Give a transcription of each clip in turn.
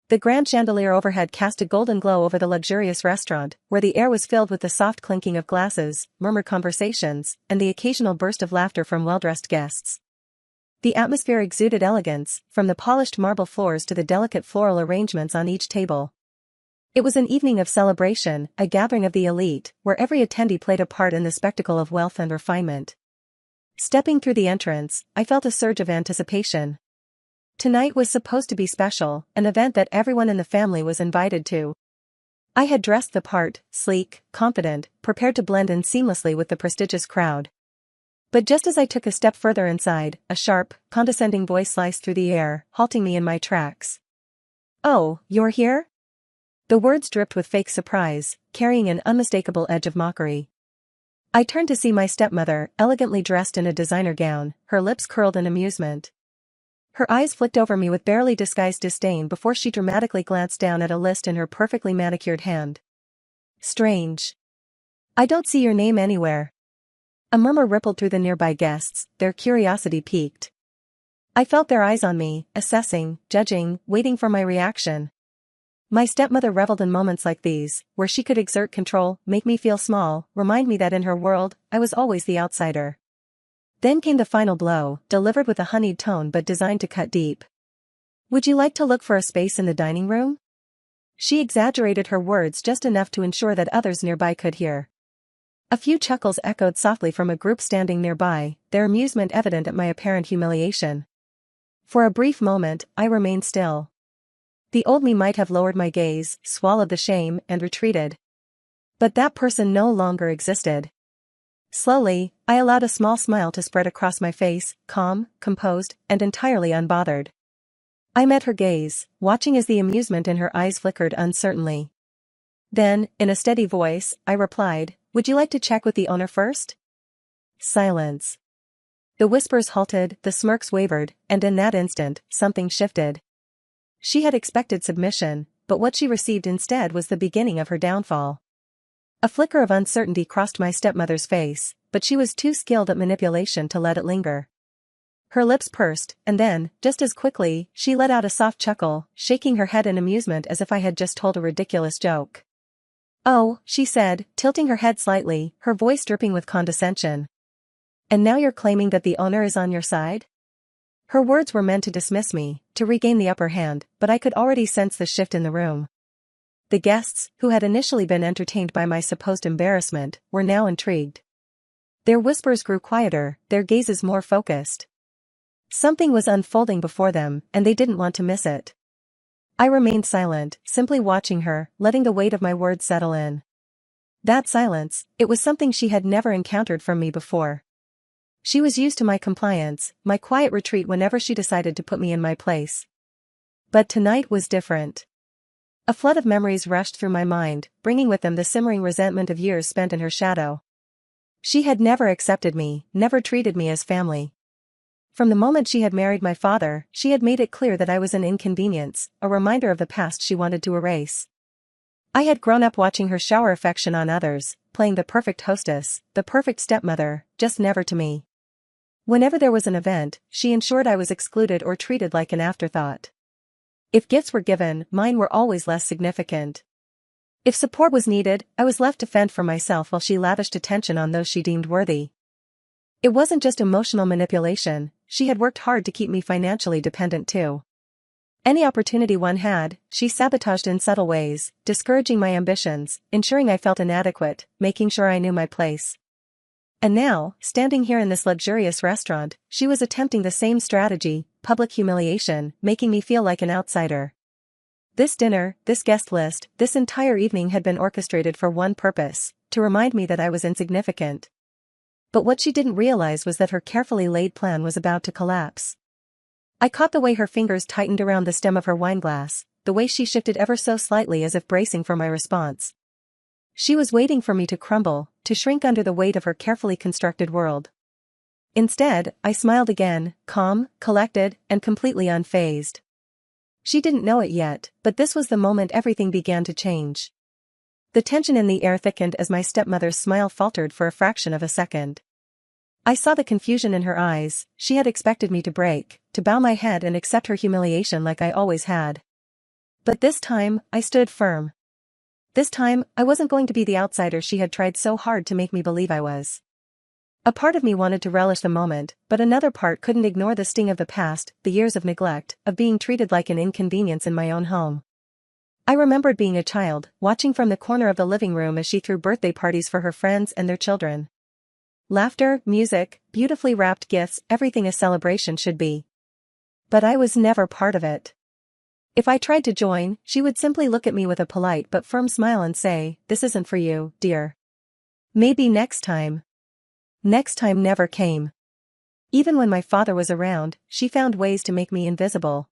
The grand chandelier overhead cast a golden glow over the luxurious restaurant, where the air was filled with the soft clinking of glasses, murmured conversations, and the occasional burst of laughter from well-dressed guests. The atmosphere exuded elegance, from the polished marble floors to the delicate floral arrangements on each table. It was an evening of celebration, a gathering of the elite, where every attendee played a part in the spectacle of wealth and refinement. Stepping through the entrance, I felt a surge of anticipation. Tonight was supposed to be special, an event that everyone in the family was invited to. I had dressed the part, sleek, confident, prepared to blend in seamlessly with the prestigious crowd. But just as I took a step further inside, a sharp, condescending voice sliced through the air, halting me in my tracks. "Oh, you're here?" The words dripped with fake surprise, carrying an unmistakable edge of mockery. I turned to see my stepmother, elegantly dressed in a designer gown, her lips curled in amusement. Her eyes flicked over me with barely disguised disdain before she dramatically glanced down at a list in her perfectly manicured hand. "Strange. I don't see your name anywhere." A murmur rippled through the nearby guests, their curiosity piqued. I felt their eyes on me, assessing, judging, waiting for my reaction. My stepmother reveled in moments like these, where she could exert control, make me feel small, remind me that in her world, I was always the outsider. Then came the final blow, delivered with a honeyed tone but designed to cut deep. "Would you like to look for a space in the dining room?" She exaggerated her words just enough to ensure that others nearby could hear. A few chuckles echoed softly from a group standing nearby, their amusement evident at my apparent humiliation. For a brief moment, I remained still. The old me might have lowered my gaze, swallowed the shame, and retreated. But that person no longer existed. Slowly, I allowed a small smile to spread across my face, calm, composed, and entirely unbothered. I met her gaze, watching as the amusement in her eyes flickered uncertainly. Then, in a steady voice, I replied, "Would you like to check with the owner first?" Silence. The whispers halted, the smirks wavered, and in that instant, something shifted. She had expected submission, but what she received instead was the beginning of her downfall. A flicker of uncertainty crossed my stepmother's face, but she was too skilled at manipulation to let it linger. Her lips pursed, and then, just as quickly, she let out a soft chuckle, shaking her head in amusement as if I had just told a ridiculous joke. "Oh," she said, tilting her head slightly, her voice dripping with condescension. "And now you're claiming that the owner is on your side?" Her words were meant to dismiss me, to regain the upper hand, but I could already sense the shift in the room. The guests, who had initially been entertained by my supposed embarrassment, were now intrigued. Their whispers grew quieter, their gazes more focused. Something was unfolding before them, and they didn't want to miss it. I remained silent, simply watching her, letting the weight of my words settle in. That silence, it was something she had never encountered from me before. She was used to my compliance, my quiet retreat whenever she decided to put me in my place. But tonight was different. A flood of memories rushed through my mind, bringing with them the simmering resentment of years spent in her shadow. She had never accepted me, never treated me as family. From the moment she had married my father, she had made it clear that I was an inconvenience, a reminder of the past she wanted to erase. I had grown up watching her shower affection on others, playing the perfect hostess, the perfect stepmother, just never to me. Whenever there was an event, she ensured I was excluded or treated like an afterthought. If gifts were given, mine were always less significant. If support was needed, I was left to fend for myself while she lavished attention on those she deemed worthy. It wasn't just emotional manipulation, she had worked hard to keep me financially dependent too. Any opportunity one had, she sabotaged in subtle ways, discouraging my ambitions, ensuring I felt inadequate, making sure I knew my place. And now, standing here in this luxurious restaurant, she was attempting the same strategy, public humiliation, making me feel like an outsider. This dinner, this guest list, this entire evening had been orchestrated for one purpose, to remind me that I was insignificant. But what she didn't realize was that her carefully laid plan was about to collapse. I caught the way her fingers tightened around the stem of her wineglass, the way she shifted ever so slightly as if bracing for my response. She was waiting for me to crumble, to shrink under the weight of her carefully constructed world. Instead, I smiled again, calm, collected, and completely unfazed. She didn't know it yet, but this was the moment everything began to change. The tension in the air thickened as my stepmother's smile faltered for a fraction of a second. I saw the confusion in her eyes. She had expected me to break, to bow my head and accept her humiliation like I always had. But this time, I stood firm. This time, I wasn't going to be the outsider she had tried so hard to make me believe I was. A part of me wanted to relish the moment, but another part couldn't ignore the sting of the past, the years of neglect, of being treated like an inconvenience in my own home. I remembered being a child, watching from the corner of the living room as she threw birthday parties for her friends and their children. Laughter, music, beautifully wrapped gifts, everything a celebration should be. But I was never part of it. If I tried to join, she would simply look at me with a polite but firm smile and say, "This isn't for you, dear. Maybe next time." Next time never came. Even when my father was around, she found ways to make me invisible.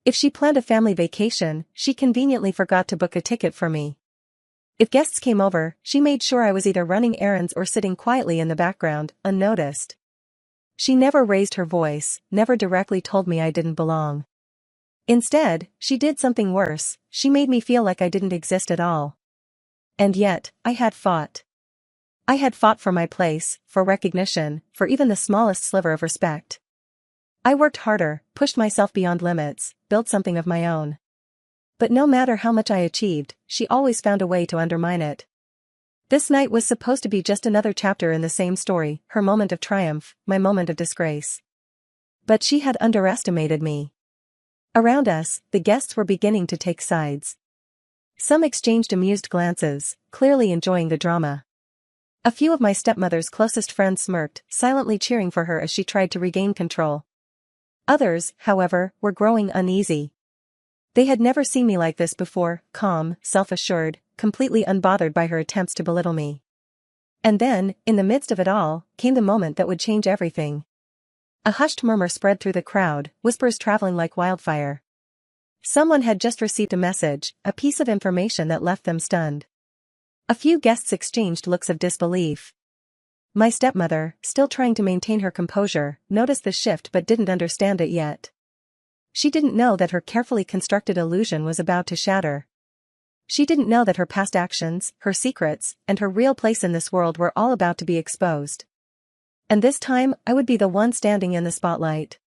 If she planned a family vacation, she conveniently forgot to book a ticket for me. If guests came over, she made sure I was either running errands or sitting quietly in the background, unnoticed. She never raised her voice, never directly told me I didn't belong. Instead, she did something worse, she made me feel like I didn't exist at all. And yet, I had fought. I had fought for my place, for recognition, for even the smallest sliver of respect. I worked harder, pushed myself beyond limits, built something of my own. But no matter how much I achieved, she always found a way to undermine it. This night was supposed to be just another chapter in the same story, her moment of triumph, my moment of disgrace. But she had underestimated me. Around us, the guests were beginning to take sides. Some exchanged amused glances, clearly enjoying the drama. A few of my stepmother's closest friends smirked, silently cheering for her as she tried to regain control. Others, however, were growing uneasy. They had never seen me like this before, calm, self-assured, completely unbothered by her attempts to belittle me. And then, in the midst of it all, came the moment that would change everything. A hushed murmur spread through the crowd, whispers traveling like wildfire. Someone had just received a message, a piece of information that left them stunned. A few guests exchanged looks of disbelief. My stepmother, still trying to maintain her composure, noticed the shift but didn't understand it yet. She didn't know that her carefully constructed illusion was about to shatter. She didn't know that her past actions, her secrets, and her real place in this world were all about to be exposed. And this time, I would be the one standing in the spotlight.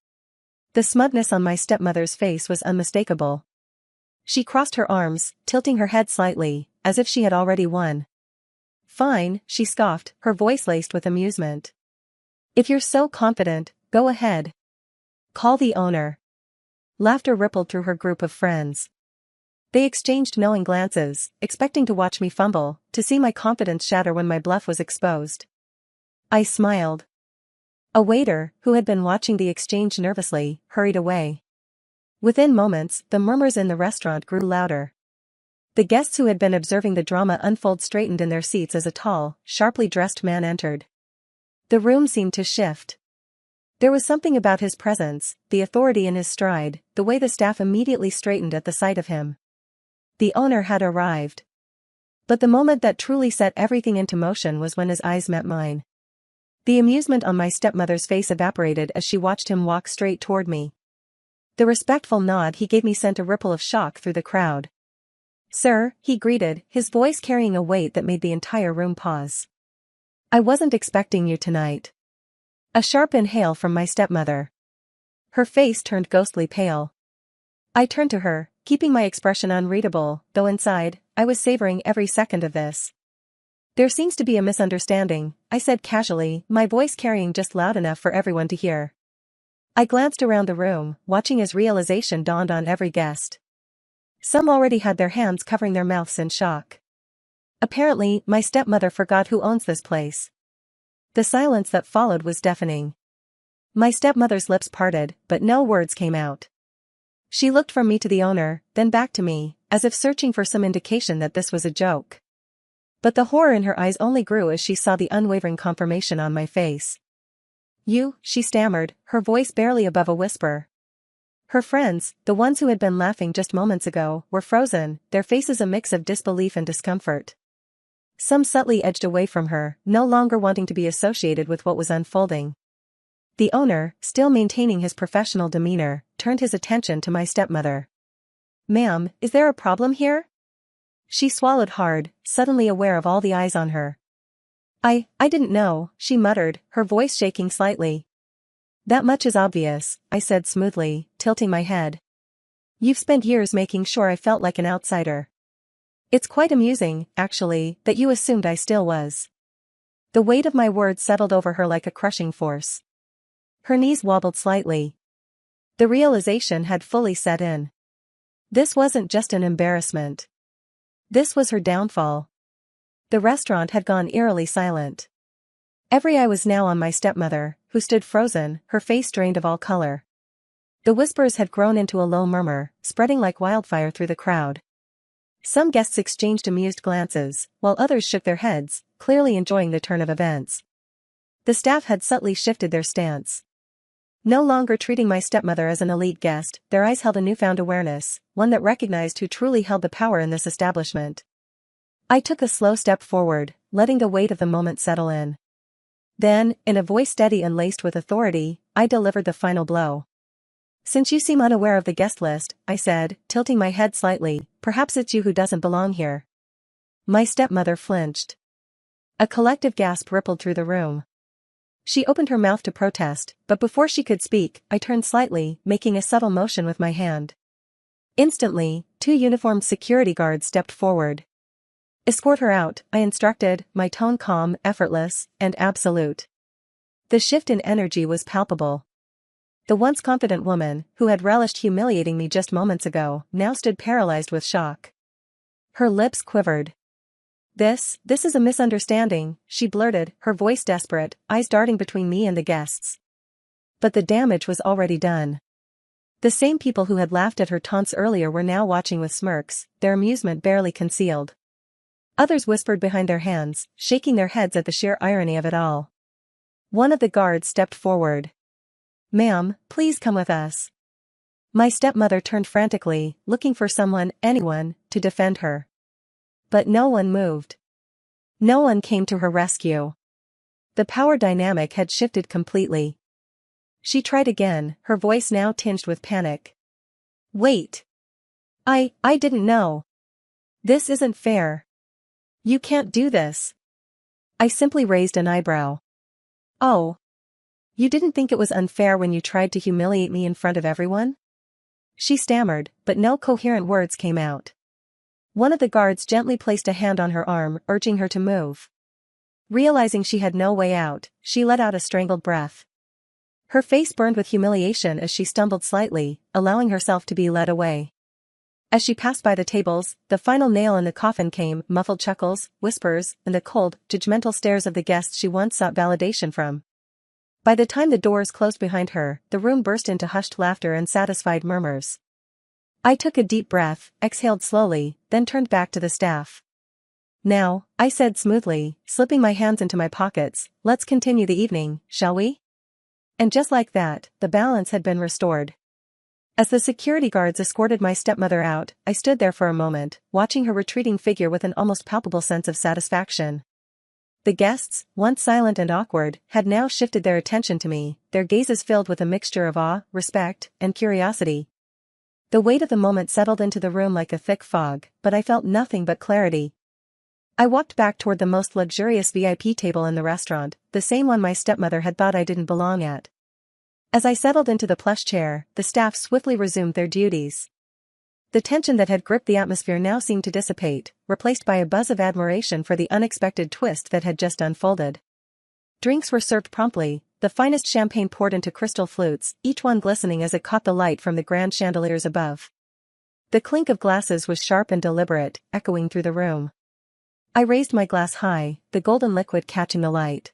The smugness on my stepmother's face was unmistakable. She crossed her arms, tilting her head slightly, as if she had already won. "Fine," she scoffed, her voice laced with amusement. "If you're so confident, go ahead. Call the owner." Laughter rippled through her group of friends. They exchanged knowing glances, expecting to watch me fumble, to see my confidence shatter when my bluff was exposed. I smiled. A waiter, who had been watching the exchange nervously, hurried away. Within moments, the murmurs in the restaurant grew louder. The guests who had been observing the drama unfold straightened in their seats as a tall, sharply dressed man entered. The room seemed to shift. There was something about his presence, the authority in his stride, the way the staff immediately straightened at the sight of him. The owner had arrived. But the moment that truly set everything into motion was when his eyes met mine. The amusement on my stepmother's face evaporated as she watched him walk straight toward me. The respectful nod he gave me sent a ripple of shock through the crowd. "Sir," he greeted, his voice carrying a weight that made the entire room pause. "I wasn't expecting you tonight." A sharp inhale from my stepmother. Her face turned ghostly pale. I turned to her, keeping my expression unreadable, though inside, I was savoring every second of this. "There seems to be a misunderstanding," I said casually, my voice carrying just loud enough for everyone to hear. I glanced around the room, watching as realization dawned on every guest. Some already had their hands covering their mouths in shock. Apparently, my stepmother forgot who owns this place. The silence that followed was deafening. My stepmother's lips parted, but no words came out. She looked from me to the owner, then back to me, as if searching for some indication that this was a joke. But the horror in her eyes only grew as she saw the unwavering confirmation on my face. "You," she stammered, her voice barely above a whisper. Her friends, the ones who had been laughing just moments ago, were frozen, their faces a mix of disbelief and discomfort. Some subtly edged away from her, no longer wanting to be associated with what was unfolding. The owner, still maintaining his professional demeanor, turned his attention to my stepmother. "Ma'am, is there a problem here?" She swallowed hard, suddenly aware of all the eyes on her. I didn't know," she muttered, her voice shaking slightly. "That much is obvious," I said smoothly, tilting my head. You've spent years making sure I felt like an outsider. It's quite amusing, actually, that you assumed I still was. The weight of my words settled over her like a crushing force. Her knees wobbled slightly. The realization had fully set in. This wasn't just an embarrassment. This was her downfall. The restaurant had gone eerily silent. Every eye was now on my stepmother, who stood frozen, her face drained of all color. The whispers had grown into a low murmur, spreading like wildfire through the crowd. Some guests exchanged amused glances, while others shook their heads, clearly enjoying the turn of events. The staff had subtly shifted their stance. No longer treating my stepmother as an elite guest, their eyes held a newfound awareness, one that recognized who truly held the power in this establishment. I took a slow step forward, letting the weight of the moment settle in. Then, in a voice steady and laced with authority, I delivered the final blow. Since you seem unaware of the guest list, I said, tilting my head slightly, perhaps it's you who doesn't belong here. My stepmother flinched. A collective gasp rippled through the room. She opened her mouth to protest, but before she could speak, I turned slightly, making a subtle motion with my hand. Instantly, 2 uniformed security guards stepped forward. Escort her out, I instructed, my tone calm, effortless, and absolute. The shift in energy was palpable. The once confident woman, who had relished humiliating me just moments ago, now stood paralyzed with shock. Her lips quivered. This is a misunderstanding, she blurted, her voice desperate, eyes darting between me and the guests. But the damage was already done. The same people who had laughed at her taunts earlier were now watching with smirks, their amusement barely concealed. Others whispered behind their hands, shaking their heads at the sheer irony of it all. One of the guards stepped forward. "Ma'am, please come with us." My stepmother turned frantically, looking for someone, anyone, to defend her. But no one moved. No one came to her rescue. The power dynamic had shifted completely. She tried again, her voice now tinged with panic. "Wait. I didn't know. This isn't fair. You can't do this." I simply raised an eyebrow. "Oh. You didn't think it was unfair when you tried to humiliate me in front of everyone?" She stammered, but no coherent words came out. One of the guards gently placed a hand on her arm, urging her to move. Realizing she had no way out, she let out a strangled breath. Her face burned with humiliation as she stumbled slightly, allowing herself to be led away. As she passed by the tables, the final nail in the coffin came, muffled chuckles, whispers, and the cold, judgmental stares of the guests she once sought validation from. By the time the doors closed behind her, the room burst into hushed laughter and satisfied murmurs. I took a deep breath, exhaled slowly, then turned back to the staff. "Now," I said smoothly, slipping my hands into my pockets, "let's continue the evening, shall we?" And just like that, the balance had been restored. As the security guards escorted my stepmother out, I stood there for a moment, watching her retreating figure with an almost palpable sense of satisfaction. The guests, once silent and awkward, had now shifted their attention to me, their gazes filled with a mixture of awe, respect, and curiosity. The weight of the moment settled into the room like a thick fog, but I felt nothing but clarity. I walked back toward the most luxurious VIP table in the restaurant, the same one my stepmother had thought I didn't belong at. As I settled into the plush chair, the staff swiftly resumed their duties. The tension that had gripped the atmosphere now seemed to dissipate, replaced by a buzz of admiration for the unexpected twist that had just unfolded. Drinks were served promptly, the finest champagne poured into crystal flutes, each one glistening as it caught the light from the grand chandeliers above. The clink of glasses was sharp and deliberate, echoing through the room. I raised my glass high, the golden liquid catching the light.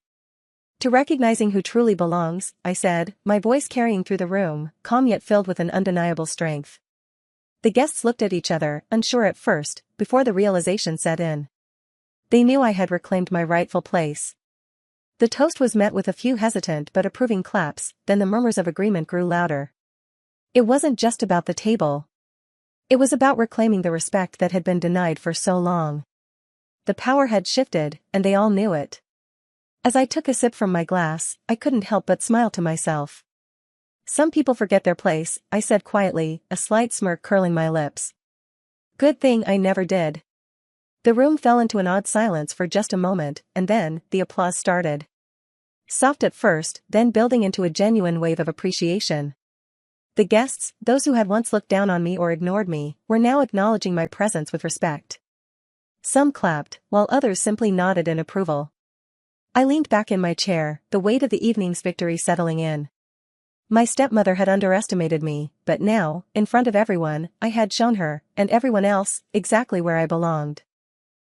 "To recognizing who truly belongs," I said, my voice carrying through the room, calm yet filled with an undeniable strength. The guests looked at each other, unsure at first, before the realization set in. They knew I had reclaimed my rightful place. The toast was met with a few hesitant but approving claps, then the murmurs of agreement grew louder. It wasn't just about the table. It was about reclaiming the respect that had been denied for so long. The power had shifted, and they all knew it. As I took a sip from my glass, I couldn't help but smile to myself. "Some people forget their place," I said quietly, a slight smirk curling my lips. Good thing I never did. The room fell into an odd silence for just a moment, and then, the applause started. Soft at first, then building into a genuine wave of appreciation. The guests, those who had once looked down on me or ignored me, were now acknowledging my presence with respect. Some clapped, while others simply nodded in approval. I leaned back in my chair, the weight of the evening's victory settling in. My stepmother had underestimated me, but now, in front of everyone, I had shown her, and everyone else, exactly where I belonged.